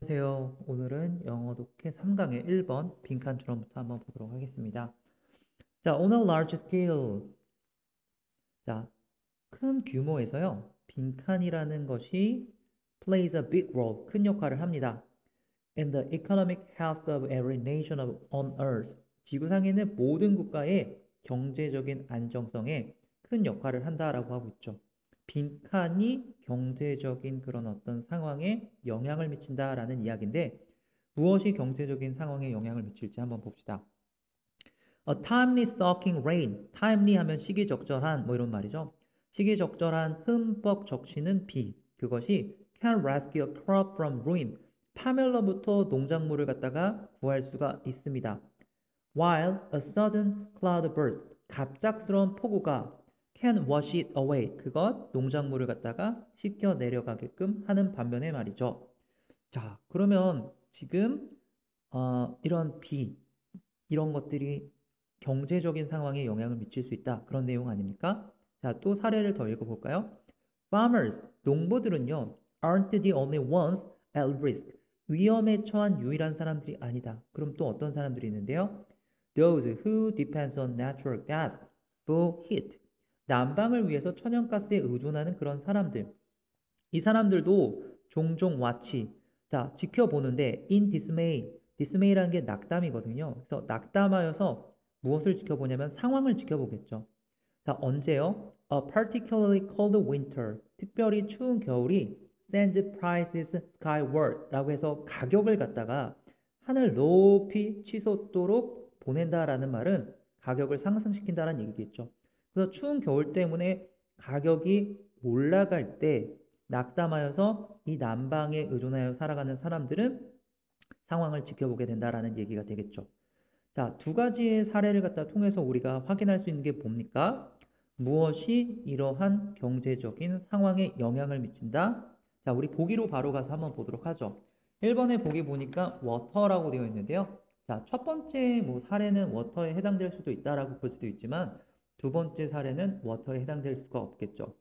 안녕하세요. 오늘은 영어 독해 3강의 1번 빈칸 주럼부터 한번 보도록 하겠습니다. 자, on a large scale. 자, 큰 규모에서요. 빈칸이라는 것이 plays a big role, 큰 역할을 합니다. In the economic health of every nation on earth. 지구상에 있는 모든 국가의 경제적인 안정성에 큰 역할을 한다라고 하고 있죠. 빈칸이 경제적인 그런 어떤 상황에 영향을 미친다라는 이야기인데 무엇이 경제적인 상황에 영향을 미칠지 한번 봅시다. A timely sucking rain. timely 하면 시기적절한 뭐 이런 말이죠. 시기적절한 흠뻑 적시는 비. 그것이 can rescue a crop from ruin. 파멸로부터 농작물을 갖다가 구할 수가 있습니다. While a sudden cloud burst. 갑작스러운 폭우가 can wash it away. 그것 농작물을 갖다가 씻겨 내려가게끔 하는 반면에 말이죠. 자, 그러면 지금 이런 비 이런 것들이 경제적인 상황에 영향을 미칠 수 있다. 그런 내용 아닙니까? 자, 또 사례를 더 읽어볼까요? Farmers, 농부들은요, aren't the only ones at risk. 위험에 처한 유일한 사람들이 아니다. 그럼 또 어떤 사람들이 있는데요? Those who depends on natural gas for heat. 난방을 위해서 천연가스에 의존하는 그런 사람들. 이 사람들도 종종 watch, 자, 지켜보는데 in dismay, dismay라는 게 낙담이거든요. 그래서 낙담하여서 무엇을 지켜보냐면 상황을 지켜보겠죠. 자, 언제요? A particularly cold winter, 특별히 추운 겨울이 sends prices skyward 라고 해서 가격을 갖다가 하늘 높이 치솟도록 보낸다라는 말은 가격을 상승시킨다는 얘기겠죠. 그래서 추운 겨울 때문에 가격이 올라갈 때 낙담하여서 이 난방에 의존하여 살아가는 사람들은 상황을 지켜보게 된다라는 얘기가 되겠죠. 자, 두 가지의 사례를 갖다 통해서 우리가 확인할 수 있는 게 뭡니까? 무엇이 이러한 경제적인 상황에 영향을 미친다? 자, 우리 보기로 바로 가서 한번 보도록 하죠. 1번에 보기 보니까 water라고 되어 있는데요. 자, 첫 번째 뭐 사례는 water에 해당될 수도 있다라고 볼 수도 있지만 두 번째 사례는 water에 해당될 수가 없겠죠.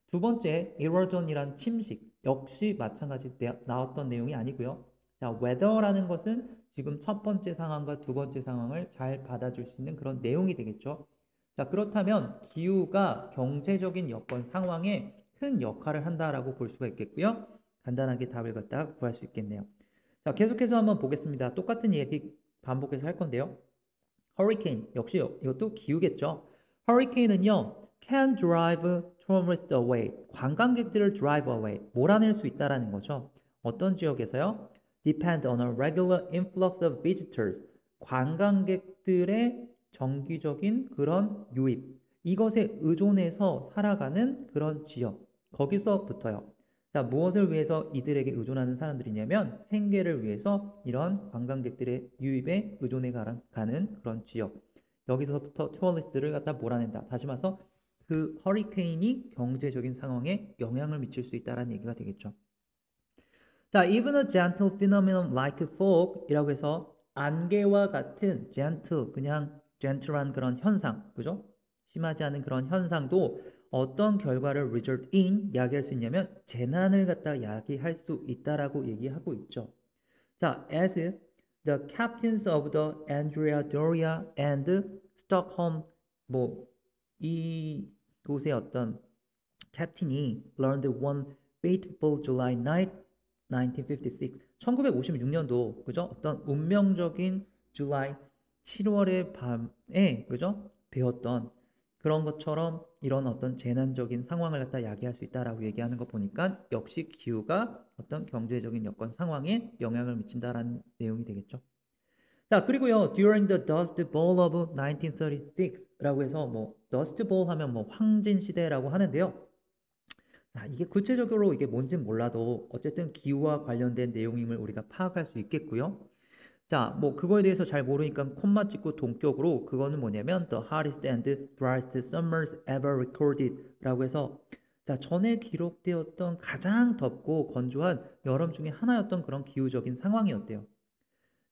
두 번째, erosion이란 침식 역시 마찬가지 나왔던 내용이 아니고요. 자, weather라는 것은 지금 첫 번째 상황과 두 번째 상황을 잘 받아줄 수 있는 그런 내용이 되겠죠. 자, 그렇다면 기후가 경제적인 여건 상황에 큰 역할을 한다라고 볼 수가 있겠고요. 간단하게 답을 갖다 구할 수 있겠네요. 자, 계속해서 한번 보겠습니다. 똑같은 얘기 반복해서 할 건데요. 허리케인 역시 이것도 기후겠죠. 허리케인은요 can drive tourists away. 관광객들을 drive away. 몰아낼 수 있다라는 거죠. 어떤 지역에서요? depend on a regular influx of visitors. 관광객들의 정기적인 그런 유입. 이것에 의존해서 살아가는 그런 지역. 거기서부터요. 자, 무엇을 위해서 이들에게 의존하는 사람들이냐면 생계를 위해서 이런 관광객들의 유입에 의존해 가는 그런 지역. 여기서부터 투어리스트를 갖다 몰아낸다. 다시 말해서 그 허리케인이 경제적인 상황에 영향을 미칠 수 있다는 얘기가 되겠죠. 자, even a gentle phenomenon like fog이라고 해서 안개와 같은 gentle, 그냥 gentle한 그런 현상, 그죠? 심하지 않은 그런 현상도 어떤 결과를 result in 야기할 수 있냐면 재난을 갖다 야기할 수 있다라고 얘기하고 있죠. 자, as the captains of the Andrea Doria and Stockholm, 뭐 이곳의 어떤 캡틴이 learned one fateful July night 1956. 1956년도 그죠? 어떤 운명적인 July 7월의 밤에 그죠? 배웠던 그런 것처럼 이런 어떤 재난적인 상황을 갖다 야기할 수 있다라고 얘기하는 거 보니까 역시 기후가 어떤 경제적인 여건 상황에 영향을 미친다라는 내용이 되겠죠. 자, 그리고요, during the Dust Bowl of 1936라고 해서 뭐 Dust Bowl 하면 뭐 황진 시대라고 하는데요. 자, 이게 구체적으로 이게 뭔진 몰라도 어쨌든 기후와 관련된 내용임을 우리가 파악할 수 있겠고요. 자, 뭐 그거에 대해서 잘 모르니까 콤마 찍고 동격으로 그거는 뭐냐면 the hottest and driest summers ever recorded 라고 해서 자, 전에 기록되었던 가장 덥고 건조한 여름 중에 하나였던 그런 기후적인 상황이었대요.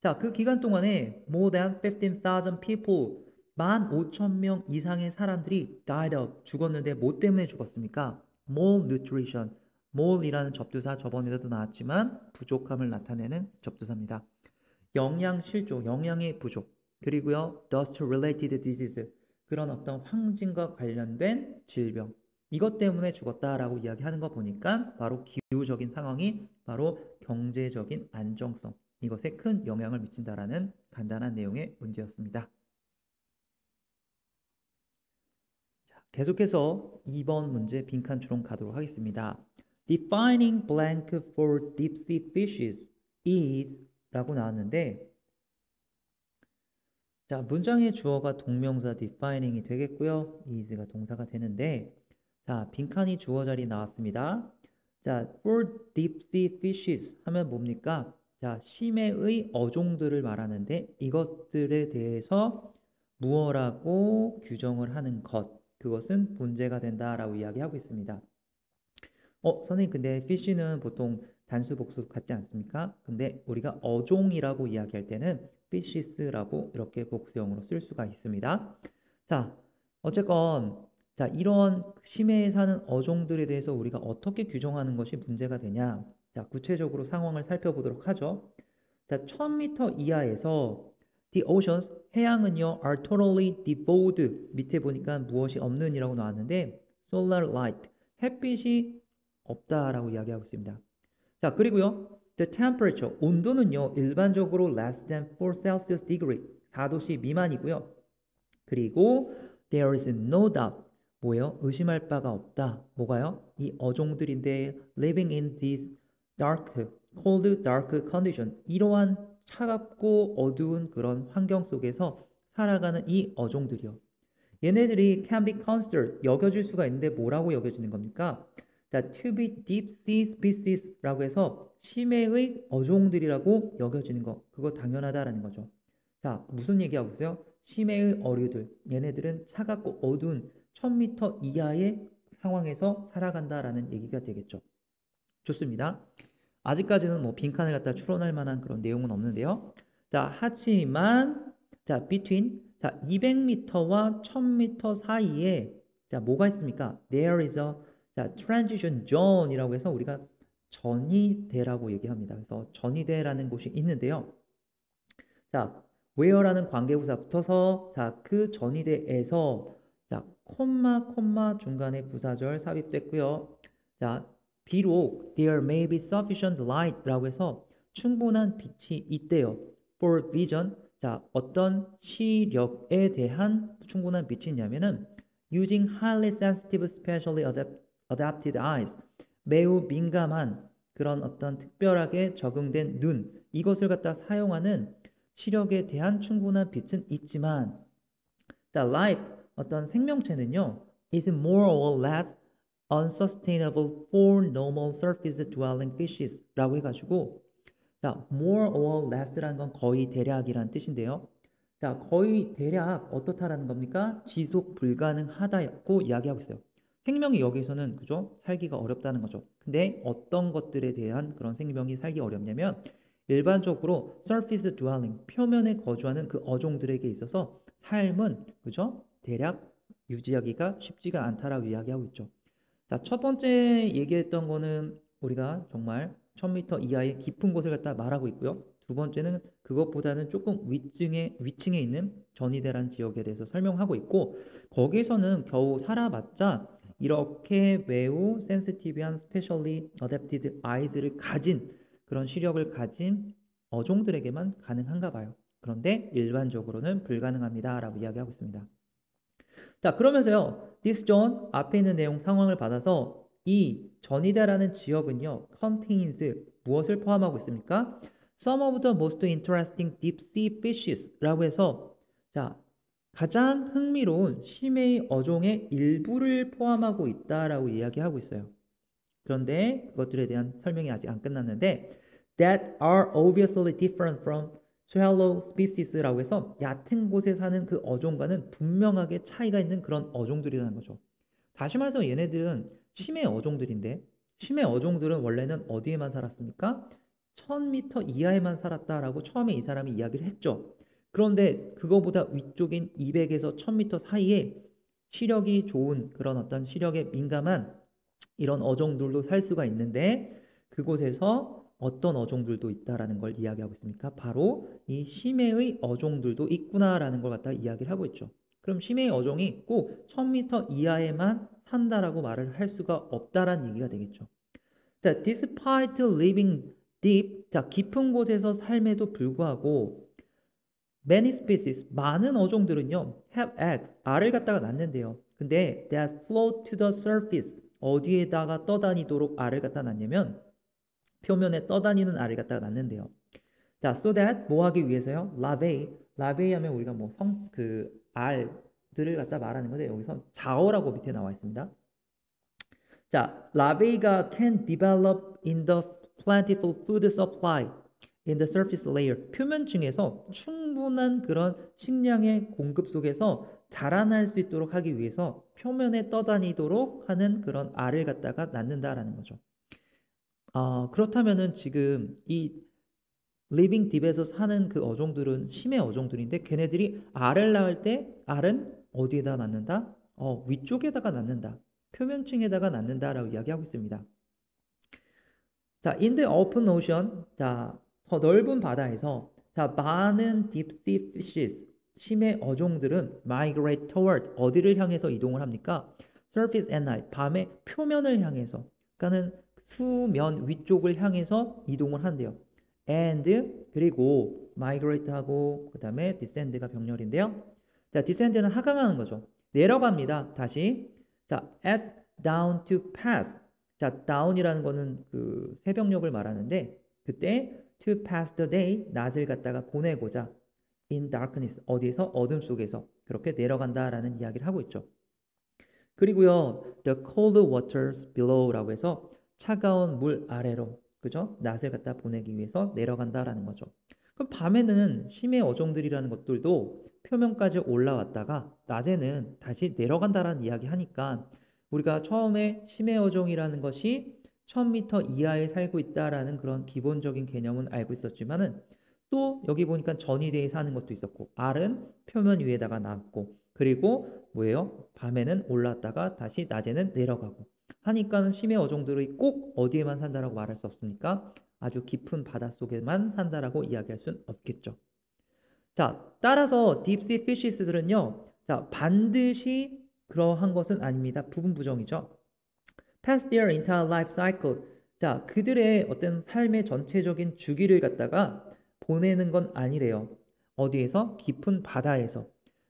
자, 그 기간 동안에 more than 15,000 people 15,000명 이상의 사람들이 died of 죽었는데 뭐 때문에 죽었습니까? malnutrition more이라는 접두사 저번에도 나왔지만 부족함을 나타내는 접두사입니다. 영양 실조, 영양의 부족, 그리고요 dust related disease, 그런 어떤 황진과 관련된 질병, 이것 때문에 죽었다라고 이야기하는 거 보니까 바로 기후적인 상황이 바로 경제적인 안정성, 이것에 큰 영향을 미친다라는 간단한 내용의 문제였습니다. 자, 계속해서 2번 문제 빈칸 추론 가도록 하겠습니다. Defining blank for deep sea fishes is 라고 나왔는데, 자, 문장의 주어가 동명사 defining이 되겠고요. is가 동사가 되는데, 자, 빈칸이 주어 자리 나왔습니다. 자, for deep sea fishes 하면 뭡니까? 자, 심해의 어종들을 말하는데 이것들에 대해서 무엇라고 규정을 하는 것, 그것은 문제가 된다라고 이야기하고 있습니다. 선생님, 근데 fish는 보통 단수 복수 같지 않습니까? 근데 우리가 어종이라고 이야기할 때는 fishes라고 이렇게 복수형으로 쓸 수가 있습니다. 자, 어쨌건 자, 이런 심해에 사는 어종들에 대해서 우리가 어떻게 규정하는 것이 문제가 되냐? 자, 구체적으로 상황을 살펴보도록 하죠. 자, 1000m 이하에서 the oceans, 해양은요, are totally devoid, 밑에 보니까 무엇이 없는이라고 나왔는데 solar light, 햇빛이 없다라고 이야기하고 있습니다. 자, 그리고요, the temperature, 온도는요, 일반적으로 less than 4 Celsius degree, 4도씨 미만이고요. 그리고 there is no doubt, 뭐예요? 의심할 바가 없다. 뭐가요? 이 어종들인데 living in this dark, cold, dark condition, 이러한 차갑고 어두운 그런 환경 속에서 살아가는 이 어종들이요. 얘네들이 can be considered, 여겨질 수가 있는데 뭐라고 여겨지는 겁니까? 자, to be deep sea species라고 해서 심해의 어종들이라고 여겨지는 거, 그거 당연하다라는 거죠. 자, 무슨 얘기하고 있어요? 심해의 어류들, 얘네들은 차갑고 어두운 1000m 이하의 상황에서 살아간다라는 얘기가 되겠죠. 좋습니다. 아직까지는 뭐 빈칸을 갖다 추론할 만한 그런 내용은 없는데요. 자, 하지만 자, between 자, 200m와 1000m 사이에 자, 뭐가 있습니까? There is a 자, transition zone이라고 해서 우리가 전이대라고 얘기합니다. 그래서 전이대라는 곳이 있는데요. 자, where라는 관계부사 붙어서 자, 그 전이대에서 자, 콤마 중간에 부사절 삽입됐고요. 자, 비록 there may be sufficient light라고 해서 충분한 빛이 있대요. for vision. 자, 어떤 시력에 대한 충분한 빛이 있냐면은 using highly sensitive specially adapted eyes. 매우 민감한 그런 어떤 특별하게 적응된 눈, 이것을 갖다 사용하는 시력에 대한 충분한 빛은 있지만, 자, life, 어떤 생명체는요, is more or less unsustainable for normal surface dwelling fishes 라고 해가지고, 자, more or less라는 건 거의 대략이라는 뜻인데요. 자, 거의 대략 어떻다라는 겁니까? 지속 불가능하다고 이야기하고 있어요. 생명이 여기서는 그죠? 살기가 어렵다는 거죠. 근데 어떤 것들에 대한 그런 생명이 살기 어렵냐면 일반적으로 surface dwelling, 표면에 거주하는 그 어종들에게 있어서 삶은 그죠? 대략 유지하기가 쉽지가 않다라고 이야기하고 있죠. 자, 첫 번째 얘기했던 거는 우리가 정말 1000m 이하의 깊은 곳을 갖다 말하고 있고요. 두 번째는 그것보다는 조금 위층에 있는 전이대란 지역에 대해서 설명하고 있고, 거기서는 겨우 살아봤자 이렇게 매우 센시티브한 specially adapted eyes를 가진 그런 시력을 가진 어종들에게만 가능한가 봐요. 그런데 일반적으로는 불가능합니다 라고 이야기하고 있습니다. 자, 그러면서요, this zone 앞에 있는 내용 상황을 받아서 이 전이다라는 지역은요, contains 무엇을 포함하고 있습니까? Some of the most interesting deep sea fishes 라고 해서 자, 가장 흥미로운 심해의 어종의 일부를 포함하고 있다라고 이야기하고 있어요. 그런데 그것들에 대한 설명이 아직 안 끝났는데 that are obviously different from shallow species라고 해서 얕은 곳에 사는 그 어종과는 분명하게 차이가 있는 그런 어종들이라는 거죠. 다시 말해서 얘네들은 심해 어종들인데 심해 어종들은 원래는 어디에만 살았습니까? 1000m 이하에만 살았다라고 처음에 이 사람이 이야기를 했죠. 그런데 그거보다 위쪽인 200에서 1000m 사이에 시력이 좋은 그런 어떤 시력에 민감한 이런 어종들도 살 수가 있는데 그곳에서 어떤 어종들도 있다라는 걸 이야기하고 있습니까? 바로 이 심해의 어종들도 있구나라는 걸 갖다 이야기를 하고 있죠. 그럼 심해의 어종이 꼭 1000m 이하에만 산다라고 말을 할 수가 없다라는 얘기가 되겠죠. 자, despite living deep, 자, 깊은 곳에서 삶에도 불구하고 many species, 많은 어종들은요, have eggs, 알을 갖다가 낳는데요. 근데 that float to the surface, 어디에다가 떠다니도록 알을 갖다 낳냐면 표면에 떠다니는 알을 갖다가 낳는데요. 자, so that 뭐 하기 위해서요? larvae 하면 우리가 뭐 알들을 갖다 말하는 건데 여기서 자어라고 밑에 나와 있습니다. 자, larvae가 can develop in the plentiful food supply in the surface layer. 표면층에서 충분한 그런 식량의 공급 속에서 자라날 수 있도록 하기 위해서 표면에 떠다니도록 하는 그런 알을 갖다가 낳는다라는 거죠. 그렇다면은 지금 이 리빙 딥에서 사는 그 어종들은 심해 어종들인데 걔네들이 알을 낳을 때 알은 어디에다 낳는다? 위쪽에다가 낳는다. 표면층에다가 낳는다라고 이야기하고 있습니다. 자, in the open ocean, 자, 더 넓은 바다에서 자, 많은 deep sea fishes, 심해 어종들은 migrate toward 어디를 향해서 이동을 합니까? surface at night, 밤에 표면을 향해서, 그러니까는 수면 위쪽을 향해서 이동을 한대요. and 그리고 migrate하고 그 다음에 descend가 병렬인데요. 자, descend는 하강하는 거죠. 내려갑니다. 다시 자, at down to pass. 자, down이라는 거는 그 새벽녘을 말하는데 그때 to pass the day 낮을 갖다가 보내고자 in darkness 어디에서 어둠 속에서 그렇게 내려간다라는 이야기를 하고 있죠. 그리고요, the cold waters below라고 해서 차가운 물 아래로 그죠? 낮을 갖다 보내기 위해서 내려간다라는 거죠. 그럼 밤에는 심해 어종들이라는 것들도 표면까지 올라왔다가 낮에는 다시 내려간다라는 이야기 하니까 우리가 처음에 심해 어종이라는 것이 1000m 이하에 살고 있다라는 그런 기본적인 개념은 알고 있었지만은 또 여기 보니까 전이대에 사는 것도 있었고 알은 표면 위에다가 낳고 그리고 뭐예요? 밤에는 올랐다가 다시 낮에는 내려가고 하니까 심해 어종들이 꼭 어디에만 산다라고 말할 수 없으니까 아주 깊은 바닷속에만 산다라고 이야기할 수는 없겠죠. 자, 따라서 딥시 피시스들은요. 자, 반드시 그러한 것은 아닙니다. 부분 부정이죠. Pass their entire life cycle. 자, 그들의 어떤 삶의 전체적인 주기를 갖다가 보내는 건 아니래요. 어디에서? 깊은 바다에서.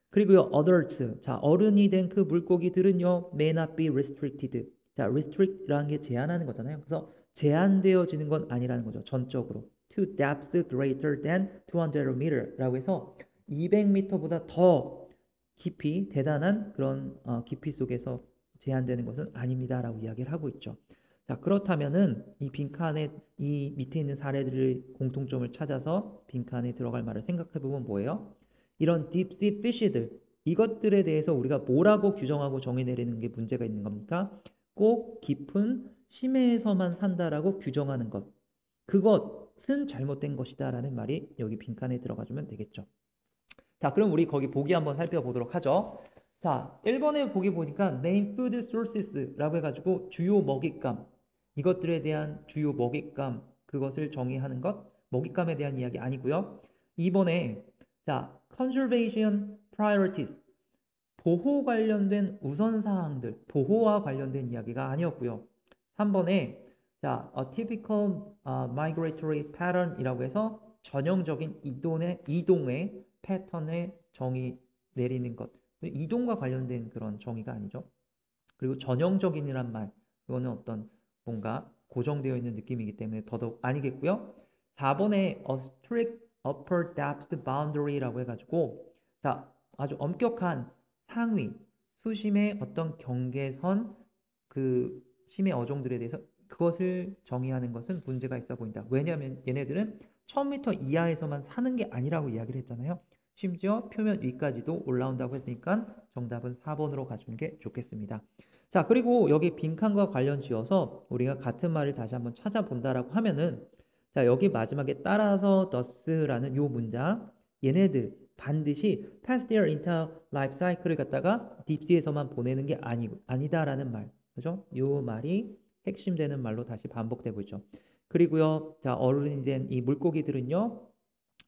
그리고요, adults. 자, 어른이 된 그 물고기들은요, may not be restricted. 자, restrict라는 게 제한하는 거잖아요. 그래서 제한되어지는 건 아니라는 거죠. 전적으로. To depths greater than 200m라고 해서 200m보다 더 깊이, 대단한 그런 깊이 속에서 제한되는 것은 아닙니다라고 이야기를 하고 있죠. 자, 그렇다면은 이 빈칸에 이 밑에 있는 사례들의 공통점을 찾아서 빈칸에 들어갈 말을 생각해 보면 뭐예요? 이런 딥시 피쉬들 이것들에 대해서 우리가 뭐라고 규정하고 정의 내리는 게 문제가 있는 겁니까? 꼭 깊은 심해에서만 산다라고 규정하는 것. 그것은 잘못된 것이다라는 말이 여기 빈칸에 들어가주면 되겠죠. 자, 그럼 우리 거기 보기 한번 살펴보도록 하죠. 자, 1번에 보기 보니까 main food sources라고 해가지고 주요 먹잇감 이것들에 대한 주요 먹잇감 그것을 정의하는 것 먹잇감에 대한 이야기 아니고요. 2번에 자, conservation priorities 보호 관련된 우선사항들 보호와 관련된 이야기가 아니었고요. 3번에 자, a typical migratory pattern이라고 해서 전형적인 이동의 패턴의 정의 내리는 것 이동과 관련된 그런 정의가 아니죠. 그리고 전형적인이란 말 그거는 어떤 뭔가 고정되어 있는 느낌이기 때문에 더더욱 아니겠고요. 4번에 a strict upper depth boundary라고 해가지고 자 아주 엄격한 상위 수심의 어떤 경계선 그 심해 어종들에 대해서 그것을 정의하는 것은 문제가 있어 보인다. 왜냐하면 얘네들은 1000m 이하에서만 사는 게 아니라고 이야기를 했잖아요. 심지어 표면 위까지도 올라온다고 했으니까 정답은 4번으로 가주는 게 좋겠습니다. 자, 그리고 여기 빈칸과 관련 지어서 우리가 같은 말을 다시 한번 찾아본다라고 하면은 자, 여기 마지막에 따라서 thus라는 요 문장 얘네들 반드시 pass their entire life cycle을 갖다가 딥시에서만 보내는 게 아니다라는 말. 그죠? 요 말이 핵심되는 말로 다시 반복되고 있죠. 그리고요, 자, 어른이 된 이 물고기들은요,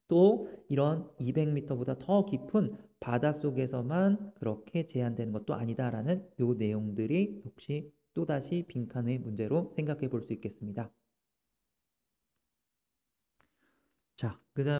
또 이런 200m보다 더 깊은 바닷속에서만 그렇게 제한되는 것도 아니다라는 요 내용들이 역시 또다시 빈칸의 문제로 생각해 볼 수 있겠습니다. 자, 그다음